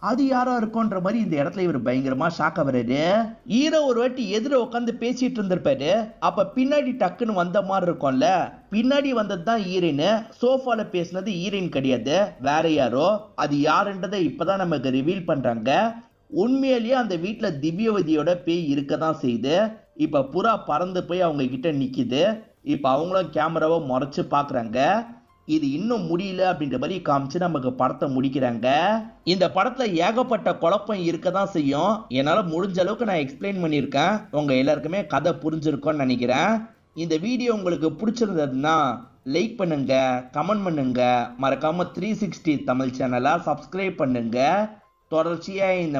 அது யாரோ இருக்கும்ன்ற மாதிரி இந்த இடத்துல இவர் பயங்கரமா ஷாக் ஆகுறாரு. ஹீரோ ஒரு வாட்டி எதிர உட்காந்து பேசிட்டு இருந்திருப்பாரு. அப்ப பின்னாடி டக்குன்னு வந்த மாதிரி இருக்கும்ல, பின்னாடி வந்தது தான் ஹீரோயின். சோஃபால பேசினது ஹீரோயின் கிடையாது, வேற யாரோ. அது யாருன்றதை இப்பதான் நமக்கு ரிவீல் பண்றாங்க. உண்மையிலேயே அந்த வீட்டுல திவ்யவதியோட பேய் இருக்கதான் செய்யுது. இப்ப புறா பறந்து போய் அவங்க கிட்ட நிக்குது. இப்ப அவங்களும் கேமராவை முறைச்சு பாக்குறாங்க. இது இன்னும் முடியல அப்படின்ற மாதிரி காமிச்சு நமக்கு படத்தை முடிக்கிறாங்க. இந்த படத்துல ஏகப்பட்ட குழப்பம் இருக்கதான் செய்யும். என்னால முடிஞ்ச அளவுக்கு நான் எக்ஸ்பிளைன் பண்ணியிருக்கேன். உங்க எல்லாருக்குமே கதை புரிஞ்சிருக்கும்னு நினைக்கிறேன். இந்த வீடியோ உங்களுக்கு பிடிச்சிருந்ததுன்னா லைக் பண்ணுங்க, கமெண்ட் பண்ணுங்க, மறக்காம 360 தமிழ் சேனலை சப்ஸ்கிரைப் பண்ணுங்க. தொடர்ச்சியா இந்த